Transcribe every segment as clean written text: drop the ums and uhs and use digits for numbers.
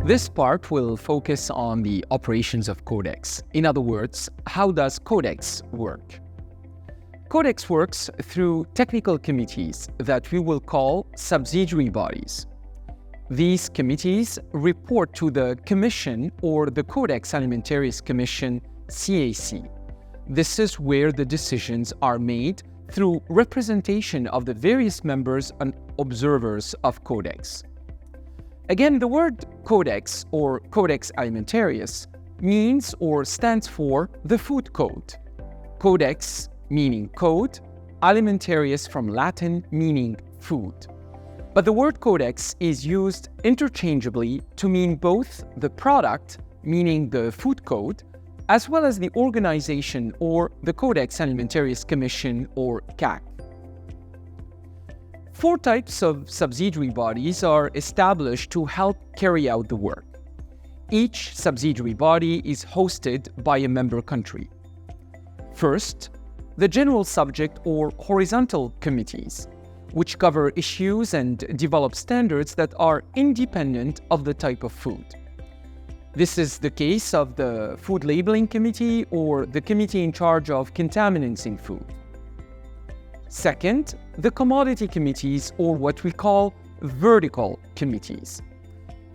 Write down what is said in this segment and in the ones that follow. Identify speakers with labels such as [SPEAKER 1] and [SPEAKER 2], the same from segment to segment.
[SPEAKER 1] This part will focus on the operations of Codex. In other words, how does Codex work? Codex works through technical committees that we will call subsidiary bodies. These committees report to the Commission or the Codex Alimentarius Commission, CAC. This is where the decisions are made through representation of the various members and observers of Codex. Again, the word Codex or Codex Alimentarius means or stands for the food code. Codex meaning code, alimentarius from Latin meaning food. But the word codex is used interchangeably to mean both the product, meaning the food code, as well as the organization or the Codex Alimentarius Commission or CAC. 4 types of subsidiary bodies are established to help carry out the work. Each subsidiary body is hosted by a member country. First, the general subject or horizontal committees, which cover issues and develop standards that are independent of the type of food. This is the case of the Food Labeling Committee or the committee in charge of contaminants in food. Second, the commodity committees, or what we call vertical committees.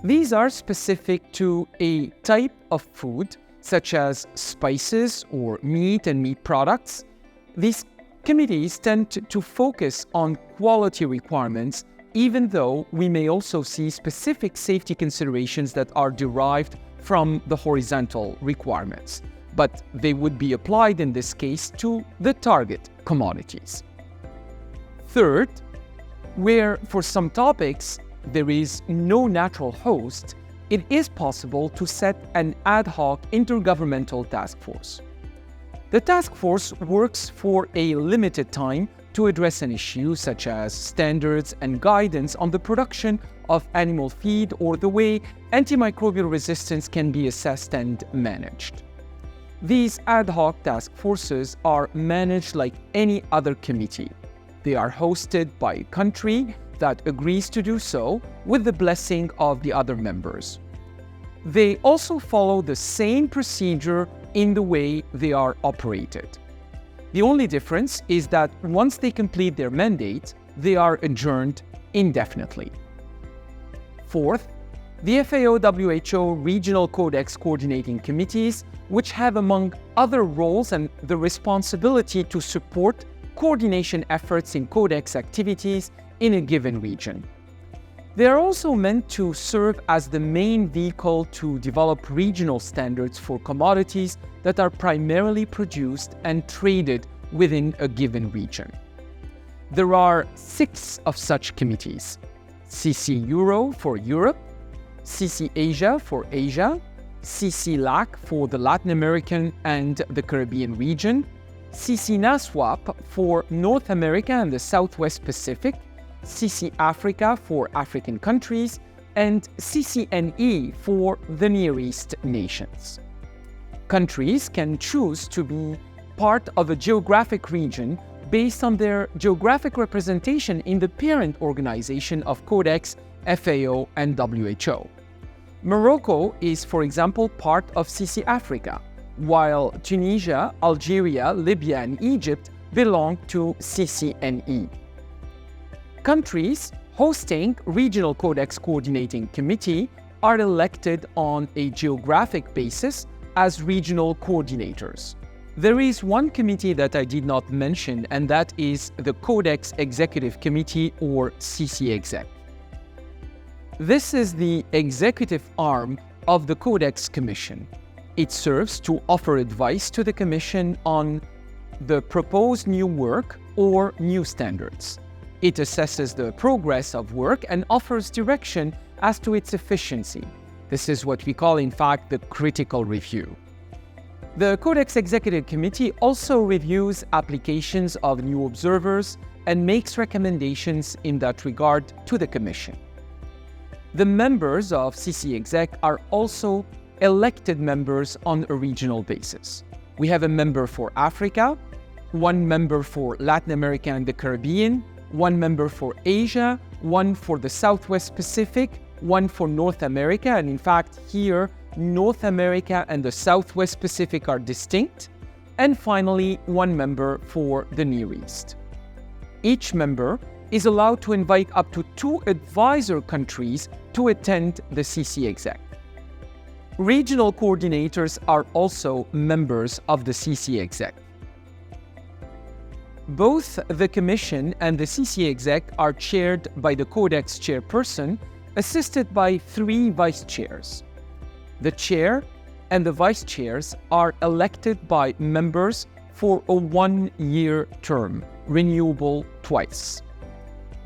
[SPEAKER 1] These are specific to a type of food, such as spices or meat and meat products. These committees tend to focus on quality requirements, even though we may also see specific safety considerations that are derived from the horizontal requirements, but they would be applied in this case to the target commodities. Third, where for some topics there is no natural host, it is possible to set an ad hoc intergovernmental task force. The task force works for a limited time to address an issue such as standards and guidance on the production of animal feed or the way antimicrobial resistance can be assessed and managed. These ad hoc task forces are managed like any other committee. They are hosted by a country that agrees to do so with the blessing of the other members. They also follow the same procedure in the way they are operated. The only difference is that once they complete their mandate, they are adjourned indefinitely. Fourth, the FAO-WHO Regional Codex Coordinating Committees, which have among other roles and the responsibility to support coordination efforts in Codex activities in a given region. They are also meant to serve as the main vehicle to develop regional standards for commodities that are primarily produced and traded within a given region. There are 6 of such committees: CC Euro for Europe, CC Asia for Asia, CC LAC for the Latin American and the Caribbean region, CC NASWAP for North America and the Southwest Pacific, CC Africa for African countries, and CCNE for the Near East nations. Countries can choose to be part of a geographic region based on their geographic representation in the parent organization of Codex, FAO, and WHO. Morocco is, for example, part of CC Africa, while Tunisia, Algeria, Libya, and Egypt belong to CCNE. Countries hosting Regional Codex Coordinating Committee are elected on a geographic basis as regional coordinators. There is one committee that I did not mention, and that is the Codex Executive Committee, or CC-Exec. This is the executive arm of the Codex Commission. It serves to offer advice to the Commission on the proposed new work or new standards. It assesses the progress of work and offers direction as to its efficiency. This is what we call, in fact, the critical review. The Codex Executive Committee also reviews applications of new observers and makes recommendations in that regard to the Commission. The members of CC Exec are also elected members on a regional basis. We have a member for Africa, one member for Latin America and the Caribbean, one member for Asia, one for the Southwest Pacific, one for North America, and in fact here North America and the Southwest Pacific are distinct, and finally one member for the Near East. Each member is allowed to invite up to 2 advisor countries to attend the CC Exec. Regional coordinators are also members of the CC Exec. Both the Commission and the CC Exec are chaired by the Codex chairperson, assisted by 3 vice chairs. The chair and the vice chairs are elected by members for a 1-year term, renewable twice.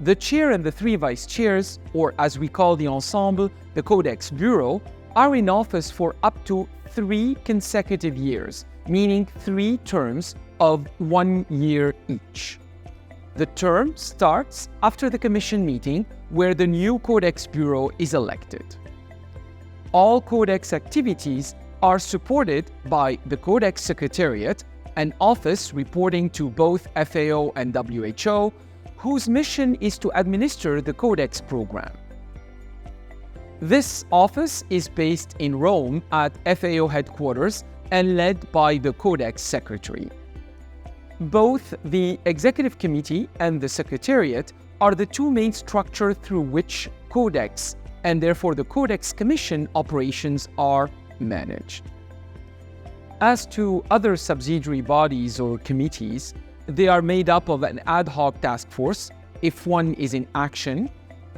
[SPEAKER 1] The chair and the 3 vice chairs, or as we call the ensemble, the Codex Bureau, are in office for up to 3 consecutive years, meaning 3 terms of 1 year each. The term starts after the Commission meeting, where the new Codex Bureau is elected. All Codex activities are supported by the Codex Secretariat, an office reporting to both FAO and WHO, whose mission is to administer the Codex program. This office is based in Rome at FAO headquarters and led by the Codex Secretary. Both the Executive Committee and the Secretariat are the 2 main structures through which Codex, and therefore the Codex Commission, operations are managed. As to other subsidiary bodies or committees, they are made up of an ad hoc task force, if one is in action,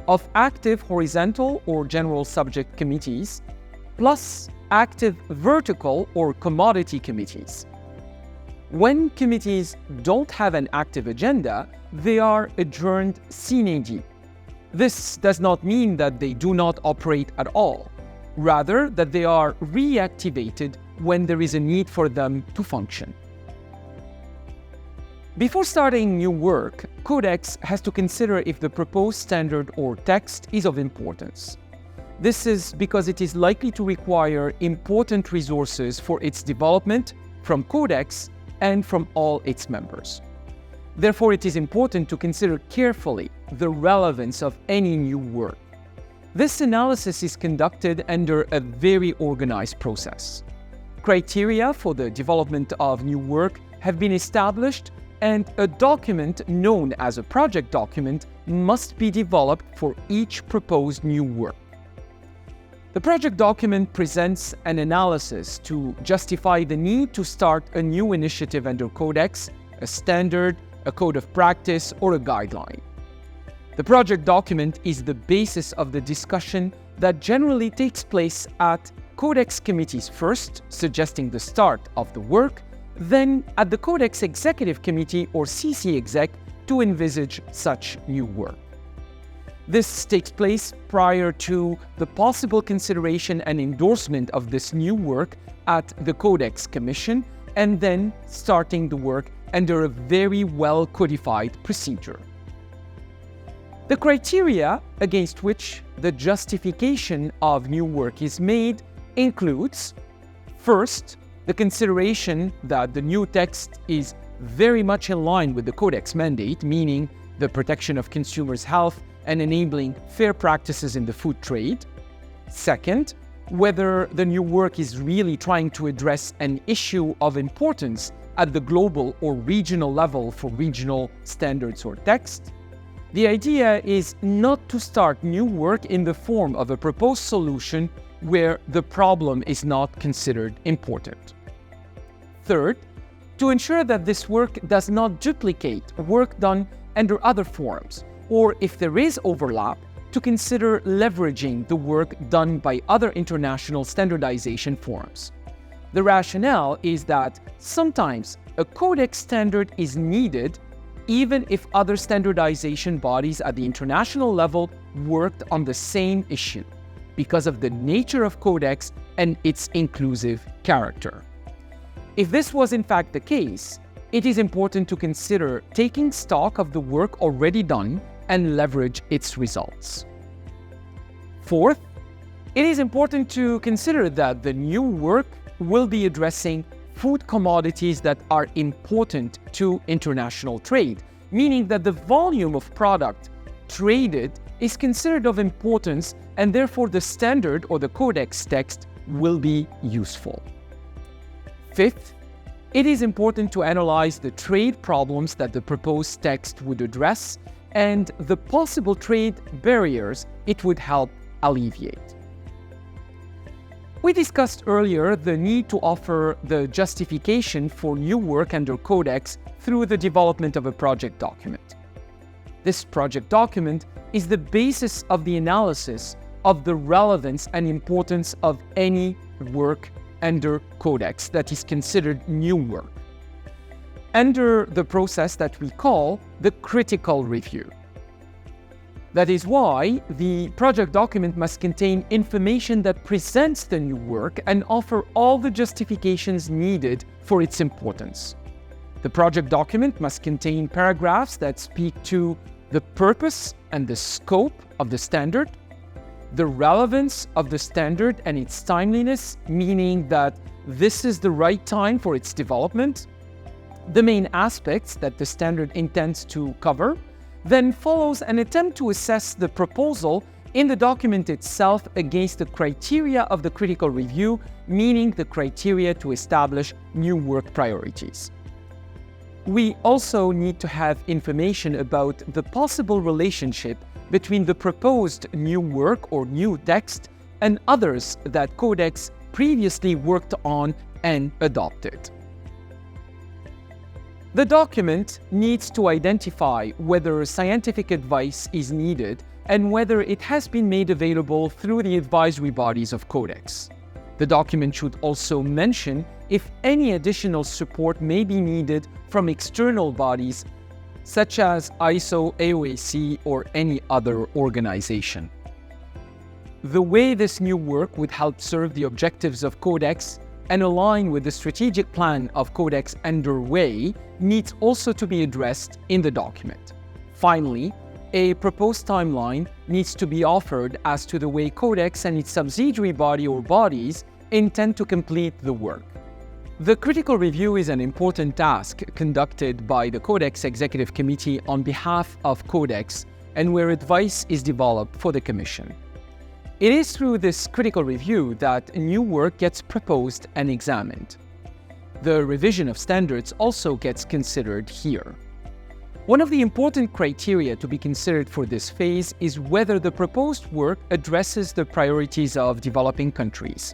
[SPEAKER 1] of active horizontal or general subject committees, plus active vertical or commodity committees. When committees don't have an active agenda, they are adjourned sine die. This does not mean that they do not operate at all, rather that they are reactivated when there is a need for them to function. Before starting new work, Codex has to consider if the proposed standard or text is of importance. This is because it is likely to require important resources for its development from Codex and from all its members. Therefore, it is important to consider carefully the relevance of any new work. This analysis is conducted under a very organized process. Criteria for the development of new work have been established, and a document known as a project document must be developed for each proposed new work. The project document presents an analysis to justify the need to start a new initiative under Codex, a standard, a code of practice, or a guideline. The project document is the basis of the discussion that generally takes place at Codex committees first, suggesting the start of the work, then at the Codex Executive Committee or CC Exec to envisage such new work. This takes place prior to the possible consideration and endorsement of this new work at the Codex Commission, and then starting the work under a very well codified procedure. The criteria against which the justification of new work is made includes, first, the consideration that the new text is very much in line with the Codex mandate, meaning the protection of consumers' health and enabling fair practices in the food trade. Second, whether the new work is really trying to address an issue of importance at the global or regional level for regional standards or text. The idea is not to start new work in the form of a proposed solution where the problem is not considered important. Third, to ensure that this work does not duplicate work done under other forums, or if there is overlap, to consider leveraging the work done by other international standardization forums. The rationale is that sometimes a codex standard is needed even if other standardization bodies at the international level worked on the same issue, because of the nature of codex and its inclusive character. If this was in fact the case, it is important to consider taking stock of the work already done and leverage its results. Fourth, it is important to consider that the new work will be addressing food commodities that are important to international trade, meaning that the volume of product traded is considered of importance, and therefore the standard or the codex text will be useful. Fifth, it is important to analyze the trade problems that the proposed text would address and the possible trade barriers it would help alleviate. We discussed earlier the need to offer the justification for new work under Codex through the development of a project document. This project document is the basis of the analysis of the relevance and importance of any work under Codex that is considered new work, under the process that we call the critical review. That is why the project document must contain information that presents the new work and offer all the justifications needed for its importance. The project document must contain paragraphs that speak to the purpose and the scope of the standard, the relevance of the standard and its timeliness, meaning that this is the right time for its development, the main aspects that the standard intends to cover. Then follows an attempt to assess the proposal in the document itself against the criteria of the critical review, meaning the criteria to establish new work priorities. We also need to have information about the possible relationship between the proposed new work or new text and others that Codex previously worked on and adopted. The document needs to identify whether scientific advice is needed and whether it has been made available through the advisory bodies of Codex. The document should also mention if any additional support may be needed from external bodies such as ISO, AOAC, or any other organization. The way this new work would help serve the objectives of Codex and align with the strategic plan of Codex underway needs also to be addressed in the document. Finally, a proposed timeline needs to be offered as to the way Codex and its subsidiary body or bodies intend to complete the work. The critical review is an important task conducted by the Codex Executive Committee on behalf of Codex and where advice is developed for the Commission. It is through this critical review that new work gets proposed and examined. The revision of standards also gets considered here. One of the important criteria to be considered for this phase is whether the proposed work addresses the priorities of developing countries.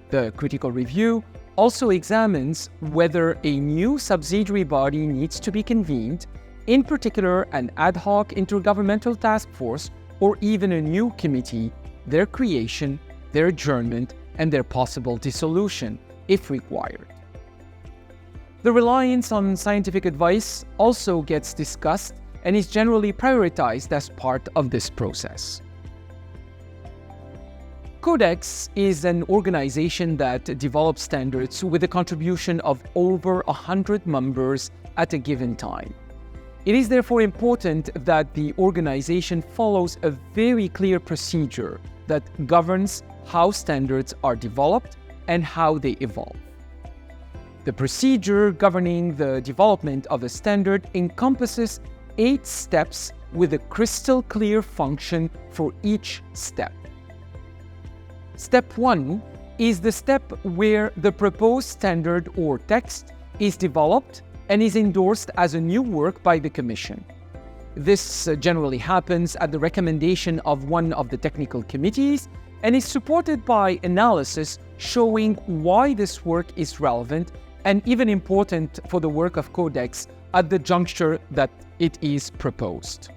[SPEAKER 1] The critical review also examines whether a new subsidiary body needs to be convened, in particular an ad hoc intergovernmental task force or even a new committee, their creation, their adjournment, and their possible dissolution, if required. The reliance on scientific advice also gets discussed and is generally prioritized as part of this process. Codex is an organization that develops standards with a contribution of over 100 members at a given time. It is therefore important that the organization follows a very clear procedure that governs how standards are developed and how they evolve. The procedure governing the development of a standard encompasses 8 steps with a crystal clear function for each step. Step 1 is the step where the proposed standard or text is developed and is endorsed as a new work by the Commission. This generally happens at the recommendation of one of the technical committees and is supported by analysis showing why this work is relevant and even important for the work of Codex at the juncture that it is proposed.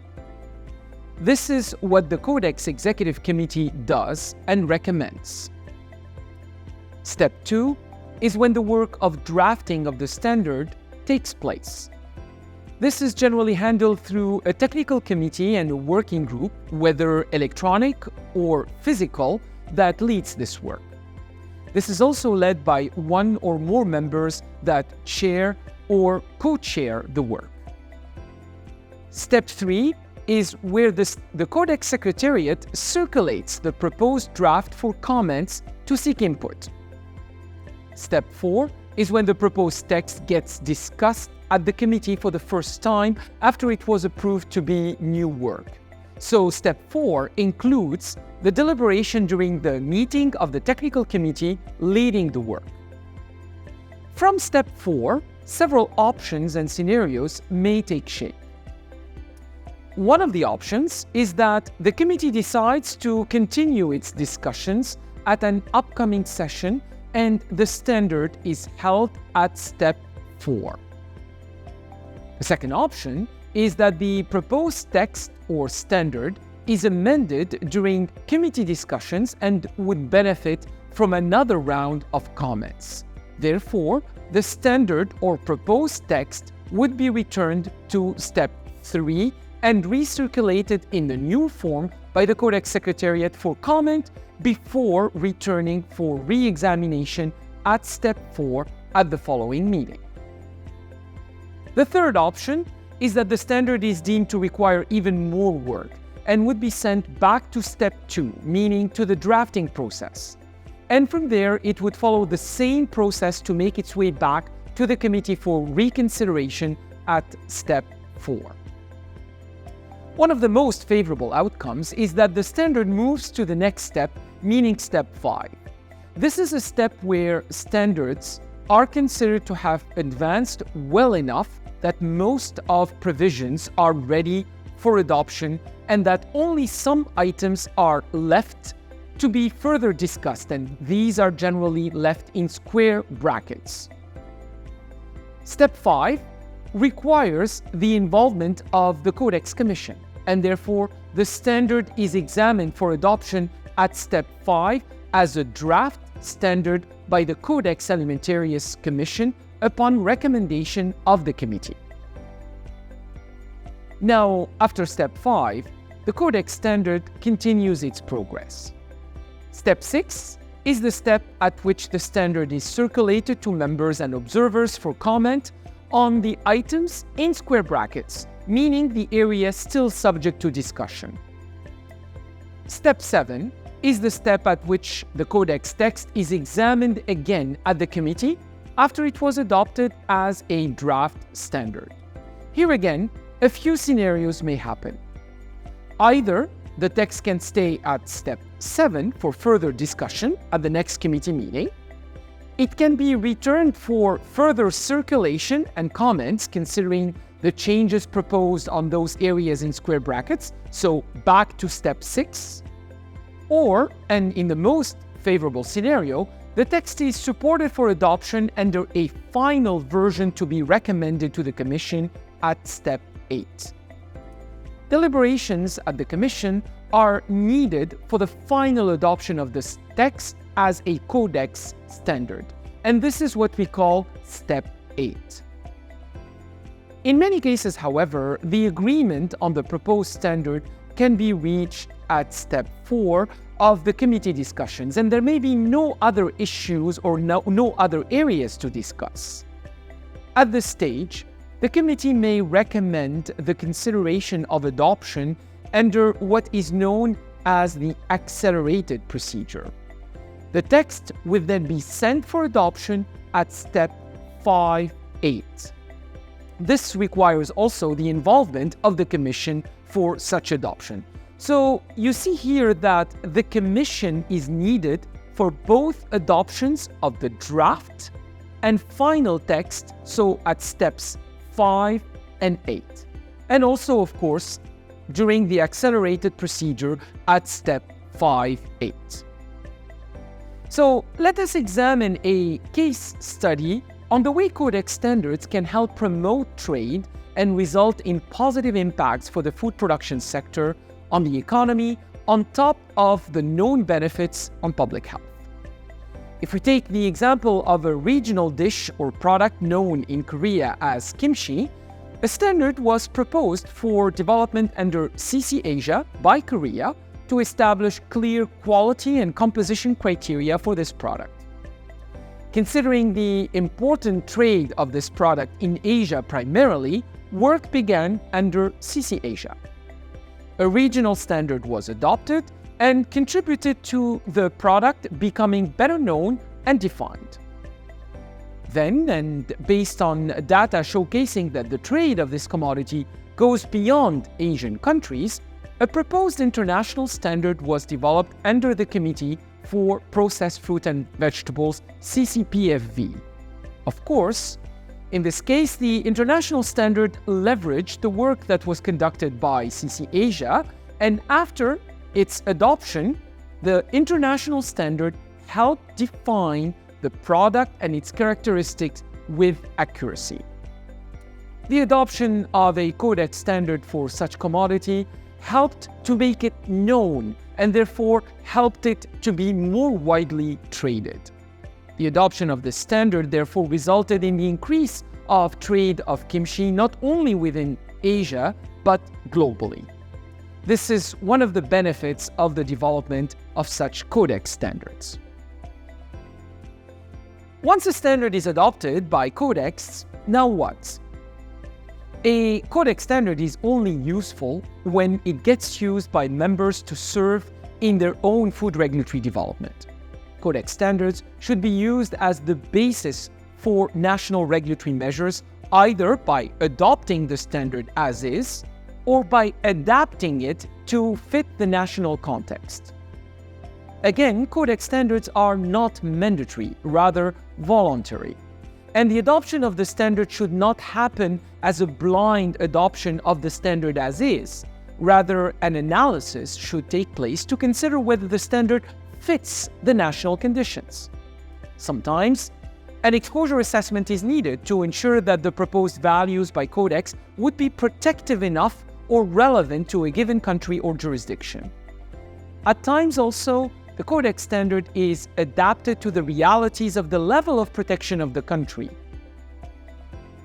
[SPEAKER 1] This is what the Codex Executive Committee does and recommends. Step 2 is when the work of drafting of the standard takes place. This is generally handled through a technical committee and a working group, whether electronic or physical, that leads this work. This is also led by one or more members that chair or co-chair the work. Step 3 is where the Codex Secretariat circulates the proposed draft for comments to seek input. Step 4 is when the proposed text gets discussed at the committee for the first time after it was approved to be new work. So step 4 includes the deliberation during the meeting of the technical committee leading the work. From step 4, several options and scenarios may take shape. One of the options is that the committee decides to continue its discussions at an upcoming session and the standard is held at step 4. The second option is that the proposed text or standard is amended during committee discussions and would benefit from another round of comments. Therefore, the standard or proposed text would be returned to step 3 and recirculated in the new form by the Codex Secretariat for comment before returning for re-examination at step 4 at the following meeting. The third option is that the standard is deemed to require even more work and would be sent back to step 2, meaning to the drafting process. And from there, it would follow the same process to make its way back to the committee for reconsideration at step 4. One of the most favorable outcomes is that the standard moves to the next step, meaning step 5. This is a step where standards are considered to have advanced well enough that most of provisions are ready for adoption and that only some items are left to be further discussed, and these are generally left in square brackets. Step 5 requires the involvement of the Codex Commission, and therefore the standard is examined for adoption at step 5 as a draft standard by the Codex Alimentarius Commission upon recommendation of the committee. Now, after step 5, the Codex standard continues its progress. Step 6 is the step at which the standard is circulated to members and observers for comment on the items in square brackets, meaning the area still subject to discussion. Step 7 is the step at which the Codex text is examined again at the committee after it was adopted as a draft standard. Here again, a few scenarios may happen. Either the text can stay at step 7 for further discussion at the next committee meeting. It can be returned for further circulation and comments considering the changes proposed on those areas in square brackets, so back to step 6. Or, and in the most favorable scenario, the text is supported for adoption under a final version to be recommended to the Commission at step 8. Deliberations at the Commission are needed for the final adoption of this text as a Codex standard, and this is what we call step 8. In many cases, however, the agreement on the proposed standard can be reached at step 4 of the committee discussions, and there may be no other issues or no other areas to discuss. At this stage, the committee may recommend the consideration of adoption under what is known as the accelerated procedure. The text will then be sent for adoption at step 5.8. This requires also the involvement of the Commission for such adoption. So you see here that the Commission is needed for both adoptions of the draft and final text, so at steps 5 and 8. And also, of course, during the accelerated procedure at step 5.8. So let us examine a case study on the way Codex standards can help promote trade and result in positive impacts for the food production sector on the economy, on top of the known benefits on public health. If we take the example of a regional dish or product known in Korea as kimchi, a standard was proposed for development under CC Asia by Korea to establish clear quality and composition criteria for this product. Considering the important trade of this product in Asia primarily, work began under CC Asia. A regional standard was adopted and contributed to the product becoming better known and defined. Then, and based on data showcasing that the trade of this commodity goes beyond Asian countries, a proposed international standard was developed under the Committee for Processed Fruit and Vegetables, CCPFV. Of course, in this case, the international standard leveraged the work that was conducted by CC Asia, and after its adoption, the international standard helped define the product and its characteristics with accuracy. The adoption of a Codex standard for such commodity helped to make it known and therefore helped it to be more widely traded. The adoption of this standard therefore resulted in the increase of trade of kimchi not only within Asia but globally. This is one of the benefits of the development of such Codex standards. Once a standard is adopted by Codex, now what? A Codex standard is only useful when it gets used by members to serve in their own food regulatory development. Codex standards should be used as the basis for national regulatory measures, either by adopting the standard as is or by adapting it to fit the national context. Again, Codex standards are not mandatory, rather voluntary. And the adoption of the standard should not happen as a blind adoption of the standard as is. Rather, an analysis should take place to consider whether the standard fits the national conditions. Sometimes, an exposure assessment is needed to ensure that the proposed values by Codex would be protective enough or relevant to a given country or jurisdiction. At times also, the Codex standard is adapted to the realities of the level of protection of the country.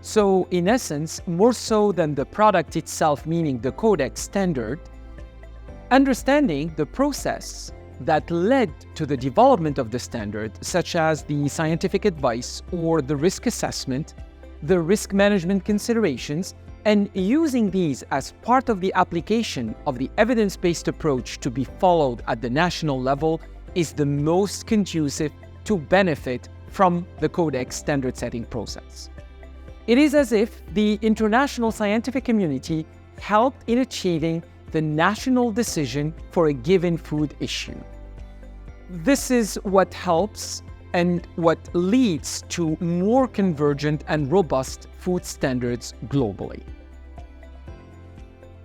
[SPEAKER 1] So, in essence, more so than the product itself, meaning the Codex standard, understanding the process that led to the development of the standard, such as the scientific advice or the risk assessment, the risk management considerations, and using these as part of the application of the evidence-based approach to be followed at the national level is the most conducive to benefit from the Codex standard setting process. It is as if the international scientific community helped in achieving the national decision for a given food issue. This is what helps and what leads to more convergent and robust food standards globally.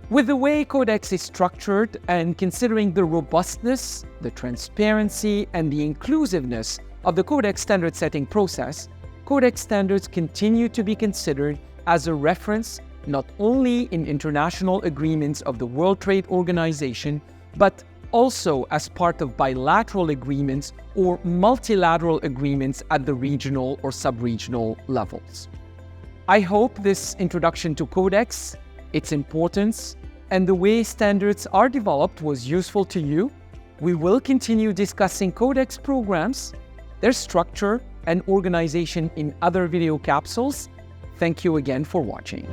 [SPEAKER 1] With the way Codex is structured and considering the robustness, the transparency, and the inclusiveness of the Codex standard setting process, Codex standards continue to be considered as a reference not only in international agreements of the World Trade Organization, but also as part of bilateral agreements or multilateral agreements at the regional or sub-regional levels. I hope this introduction to Codex, its importance, and the way standards are developed was useful to you. We will continue discussing Codex programs, their structure and organization in other video capsules. Thank you again for watching.